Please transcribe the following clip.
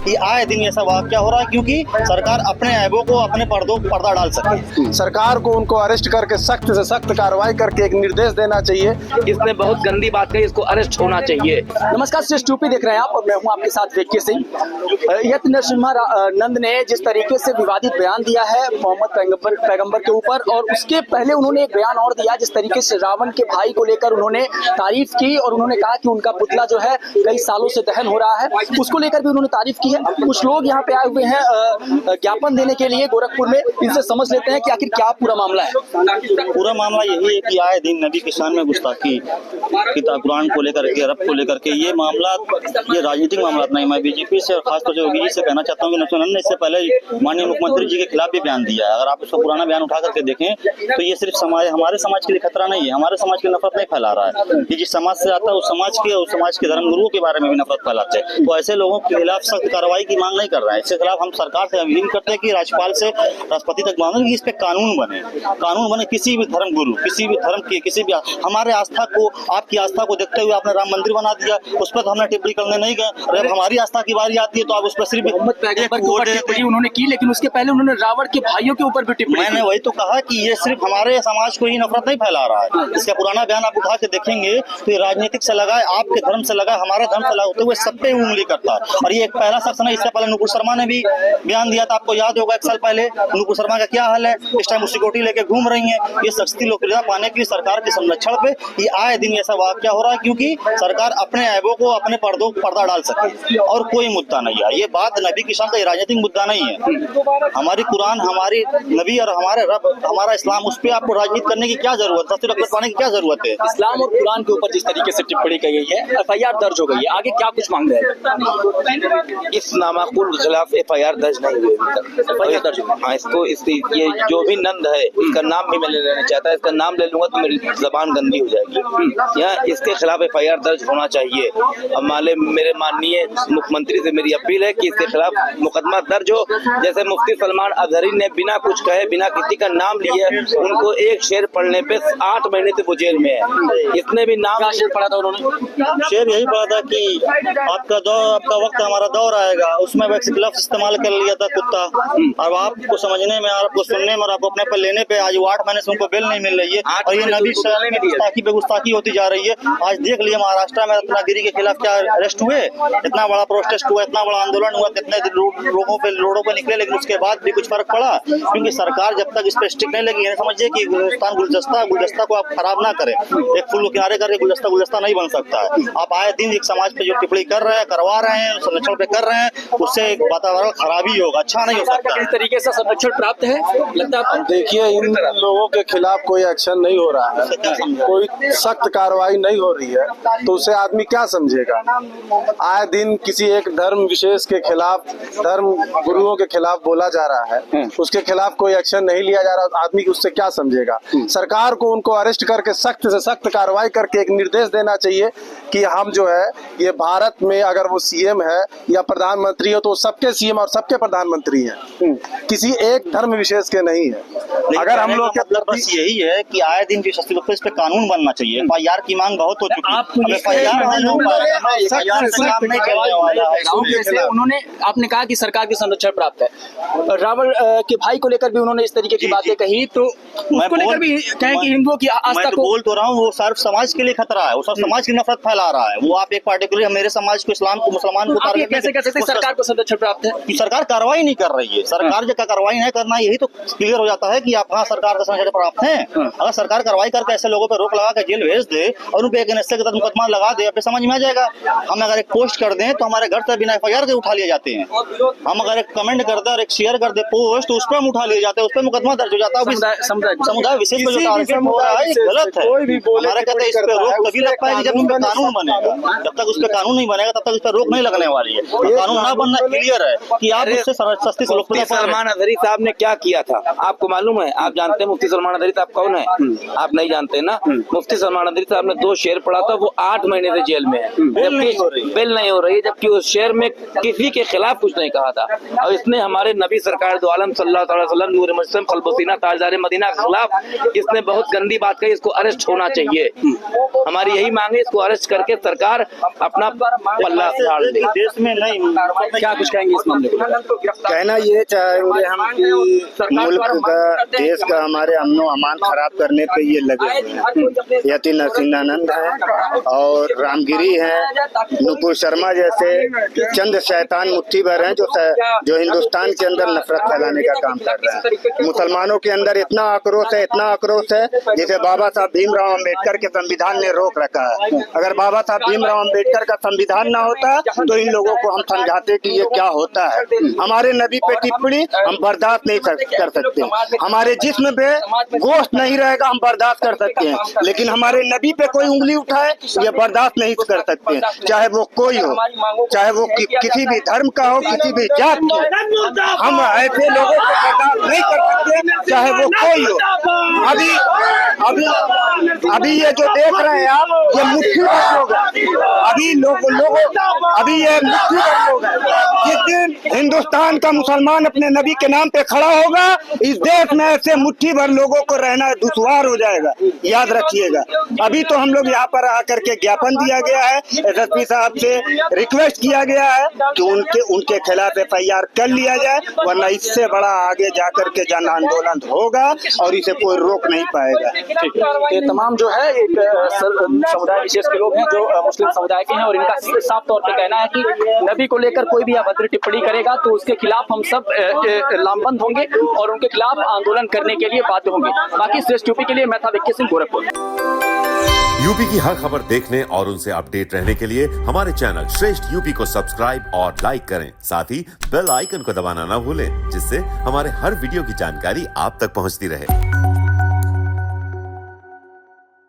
कि आए दिन ऐसा वाकया हो रहा है, क्योंकि सरकार अपने ऐबों को अपने पर्दा डाल सके। सरकार को उनको अरेस्ट करके सख्त से सख्त कार्रवाई करके एक निर्देश देना चाहिए। इसने बहुत गंदी बात कही, इसको अरेस्ट होना चाहिए। नमस्कार, श्रेष्ठ यूपी देख रहे हैं आप और मैं हूं आपके साथ विक्की सिंह। यत नरसिम्हानंद ने जिस तरीके से विवादित बयान दिया है मोहम्मद पैगंबर के ऊपर, और उसके पहले उन्होंने एक बयान और दिया जिस तरीके से रावण के भाई को लेकर उन्होंने तारीफ की और उन्होंने कहा कि उनका पुतला जो है कई सालों से दहन हो रहा है, उसको लेकर भी उन्होंने तारीफ की है। कुछ लोग यहाँ पे आए हुए हैं ज्ञापन देने के लिए गोरखपुर में, इनसे समझ लेते हैं कि आखिर क्या पूरा मामला है। पूरा मामला यही है कि आए दिन नबी की शान में गुस्ताखी, किताब कुरान को लेकर के, रब को लेकर के ये मामला, ये राजनीतिक मामला नहीं। मैं बीजेपी से और खासतौर से योगी जी से कहना चाहता हूँ कि नरसिम्हानंद ने इससे पहले माननीय मुख्यमंत्री जी के खिलाफ भी बयान दिया है। अगर आप उसका पुराना बयान उठा करके देखें तो ये सिर्फ हमारे समाज के लिए खतरा नहीं है, हमारे समाज की नफरत नहीं फैला रहा है। ये जिस समाज से आता है उस समाज के धर्मगुरुओं के बारे में भी नफरत फैलाते हैं। तो ऐसे लोगों के खिलाफ सख्त कार्रवाई की मांग नहीं कर रहा है। इसके खिलाफ हम सरकार से अपील करते हैं कि राज्यपाल से राष्ट्रपति तक मांगे कि इस पे कानून बने। किसी भी धर्म गुरु, किसी भी धर्म के, किसी भी हमारे आस्था को, आपकी आस्था को देखते हुए आपने राम मंदिर बना दिया, उस पर तो हमने टिप्पणी करने नहीं गए। और अब हमारी आस्था की बारी आती है तो आप उस पर सिर्फ मोहम्मद पैगंबर के ऊपर टिप्पणी उन्होंने की, लेकिन उसके पहले उन्होंने रावण के भाइयों के ऊपर भी टिप्पणी। मैंने वही तो कहा कि ये सिर्फ हमारे समाज को ही नफरत नहीं फैला रहा है। इसका पुराना बयान आप उठा के देखेंगे तो ये राजनीतिक से लगा है, आपके धर्म से लगा, हमारे धर्म से लगा होते हुए सब पे उंगली करता है। और ये एक पहला शख्स नहीं, इससे पहले नुपुर शर्मा ने भी बयान दिया था, आपको याद होगा 1 साल पहले। नुपुर शर्मा का क्या हाल है, इस टाइम सिक्योरिटी लेके घूम रही है। ये शख्सी लोकप्रियता पाने के लिए सरकार के संरक्षण पे ये आए दिन ऐसा वाकया हो रहा है, क्योंकि सरकार अपने ऐबों को अपने पर्दा डाल सके, और कोई मुद्दा नहीं है। ये बात नबी की शान का राजनीतिक मुद्दा नहीं है। हमारी कुरान, हमारी नबी और हमारे रब, हमारा इस्लाम, उस पर आपको राजनीति करने की क्या जरूरत है, रखत पाने की क्या जरूरत है। इस्लाम और कुरान के ऊपर जिस तरीके से टिप्पणी की गई है, FIR दर्ज हो गई है, आगे क्या कुछ मांग रहे हैं? इस नामाकुल के खिलाफ FIR दर्ज नहीं हुई अभी तक। हाँ, इसको ये जो भी नंद है इसका नाम भी मैं ले लेना चाहता है। इसका नाम ले लूंगा तो मेरी जबान गंदी हो जाएगी। यहाँ इसके खिलाफ FIR दर्ज होना चाहिए। मेरे माननीय मुख्यमंत्री से मेरी अपील है कि इसके खिलाफ मुकदमा दर्ज हो। जैसे मुफ्ती सलमान अजहरी ने बिना कुछ कहे, बिना किसी का नाम लिए, उनको एक शेर पढ़ने पे 8 महीने से वो जेल में है। इसने भी नाम शेर पढ़ा था उन्होंने, शेर यही पढ़ा था कि आपका वक्त हमारा दौर आएगा। उसमें वैसे लफ्ज इस्तेमाल कर लिया था कुत्ता। और आपको समझने में, आपको सुनने में और आपको अपने पर लेने पे आज 8 महीने से उनको बेल नहीं मिल रही है, और ये नबी में गुस्ताखी होती जा रही है। आज देख लिया महाराष्ट्र में रत्नागिरी के खिलाफ क्या अरेस्ट हुए, इतना बड़ा प्रोटेस्ट हुआ, इतना बड़ा आंदोलन हुआ, कितने रोडों पे निकले, लेकिन उसके बाद भी कुछ फर्क पड़ा, क्योंकि सरकार जब तक इस पर स्टिक नहीं लगी। समझिए कि हिंदुस्तान गुलदस्ता को आप खराब ना करें। एक फूल को किनारे करके गुलदस्ता नहीं बन सकता है। आप आए दिन एक समाज पे जो टिप्पणी कर रहे हैं, करवा रहे हैं, संरक्षण पे कर रहे हैं, उससे एक वातावरण खराबी होगा, अच्छा नहीं हो सकता। इस तरीके से संरक्षण प्राप्त है लगता है। देखिए, इन लोगों के खिलाफ कोई एक्शन नहीं हो रहा है, कोई सख्त कार्रवाई नहीं हो रही है, तो उसे आदमी क्या समझेगा। आए दिन किसी एक धर्म विशेष के खिलाफ, धर्म गुरुओं के खिलाफ बोला जा रहा है, उसके खिलाफ कोई एक्शन नहीं लिया जा रहा, आदमी उससे क्या समझेगा। सरकार को उनको अरेस्ट करके सख्त से सख्त कार्रवाई करके एक निर्देश देना चाहिए कि हम जो है, ये भारत में अगर वो CM है या प्रधानमंत्री हो तो सबके CM और सबके प्रधानमंत्री हैं, किसी एक धर्म विशेष के नहीं है। अगर हम लोग मतलब बस यही है कि आए दिन जो शस्त्र इस पे कानून बनना चाहिए। FIR की मांग बहुत हो चुकी है। उन्होंने, आपने कहा कि सरकार की संरक्षण प्राप्त है, रावण के भाई को लेकर भी उन्होंने इस तरीके की बातें कही, तो उसको लेकर भी कहें कि हिंदुओं की आस्था को, बोल तो रहा हूँ, वो सर्व समाज के लिए खतरा है, वो सब समाज की नफरत फैला रहा है। वो आप एक पार्टिकुलर मेरे समाज को, इस्लाम को, मुसलमान को कैसे कह सकते हैं सरकार को संरक्षण प्राप्त है? सरकार कार्रवाई नहीं कर रही है। सरकार जब कार्रवाई नहीं करना, यही तो क्लियर हो जाता है कि आप हाँ सरकार का संरक्षण प्राप्त है। अगर सरकार कार्रवाई करके ऐसे लोगों पर रोक लगा के जेल भेज दे और उन पे एक NSA के तहत मुकदमा लगा दे, फिर समझ में आ जाएगा। हम अगर एक पोस्ट कर दें तो हमारे घर से बिना FIR के उठा लिए जाते हैं। हम अगर एक कमेंट कर दे और एक शेयर कर दे पोस्ट, तो उस पर हम उठा लिए जाते हैं, उस पर मुकदमा दर्ज हो जाता है। समुदाय विशेष में जो टारगेट हो रहा है गलत है। हमारे कहते हैं इस पर रोक तभी लग पाएगी जब उस पर कानून बनेगा। जब तक उस पर कानून नहीं बनेगा तब तक उस पर रोक नहीं लगने वाली है। कानून ना बनना क्लियर है कि आप उससे सस्ती मुफ्ती सलमान अजहरी साहब ने क्या किया था आपको मालूम है? आप जानते हैं मुफ्ती सलमान अजहरी साहब कौन है? आप नहीं जानते ना। मुफ्ती सलमान अजहरी साहब ने 2 शेर पढ़ा था, वो 8 महीने से जेल में है, जबकि बिल नहीं हो रही है, जबकि उस शेर में किसी के खिलाफ कुछ नहीं कहा था। और इसने हमारे नबी सरकार दो आलम सल्लल्लाहु अलैहि वसल्लम नूर मुस्लिम खलबसीना ताजदार मदीना के खिलाफ इसने बहुत गंदी बात कही। इसको अरेस्ट होना चाहिए। हमारी यही मांग है, इसको अरेस्ट करके सरकार अपना पल्ला झाड़ दे। देश में नहीं, क्या कुछ कहेंगे इस मामले को? कहना ये चाहेंगे हम कि मुल्क का, देश का, हमारे अमनो अमान खराब करने पे ये लगे हुए हैं। यति नरसिंहानंद है और रामगिरी है, नुपुर शर्मा जैसे चंद शैतान मुट्ठी भर हैं जो हिंदुस्तान के अंदर नफरत फैलाने का काम कर रहे हैं। मुसलमानों के अंदर इतना आक्रोश है जिसे बाबा साहब भीमराव अम्बेडकर के संविधान ने रोक रखा है। अगर बाबा साहब भीमराव अम्बेडकर का संविधान ना होता तो इन लोगों को हम समझाते कि ये क्या होता है। हमारे नबी पे टिप्पणी हम बर्दाश्त नहीं कर सकते। हमारे जिस्म पे गोश्त नहीं रहेगा हम बर्दाश्त कर सकते हैं, लेकिन हमारे नबी पे कोई उंगली उठाए ये बर्दाश्त नहीं कर सकते, चाहे वो कोई हो, चाहे वो किसी भी धर्म का हो, किसी भी जात की। हम ऐसे लोगों को बर्दाश्त नहीं कर सकते, चाहे वो कोई हो। अभी ये जो देख रहे हैं आप, ये मुट्ठी भर लोग हैं। अभी ये मुट्ठी भर लोग हैं। जिस दिन हिंदुस्तान का मुसलमान अपने नबी के नाम पे खड़ा होगा, इस देश में ऐसे मुट्ठी भर लोगों को रहना दुश्वार हो जाएगा, याद रखिएगा। अभी तो हम लोग यहाँ पर आकर के ज्ञापन दिया गया है, एसएसपी साहब से रिक्वेस्ट किया गया है कि उनके खिलाफ FIR कर लिया जाए, वरना इससे बड़ा आगे जाकर के जन आंदोलन होगा और इसे कोई रोक नहीं पाएगा। ये तमाम जो है एक समुदाय विशेष के लोग हैं जो मुस्लिम समुदाय के हैं, और इनका साफ तौर पे कहना है कि नबी को लेकर कोई भी अभद्र टिप्पणी करेगा तो उसके खिलाफ हम सब लामबंद होंगे और उनके खिलाफ आंदोलन करने के लिए बाध्य होंगे। बाकी श्रेष्ठ यूपी के लिए मैं था विक्की सिंह, गोरखपुर। यूपी की हर खबर देखने और उनसे अपडेट रहने के लिए हमारे चैनल श्रेष्ठ यूपी को सब्सक्राइब और लाइक करें। साथ ही बेल आइकन को दबाना ना भूलें, जिससे हमारे हर वीडियो की जानकारी आप तक पहुंचती रहे।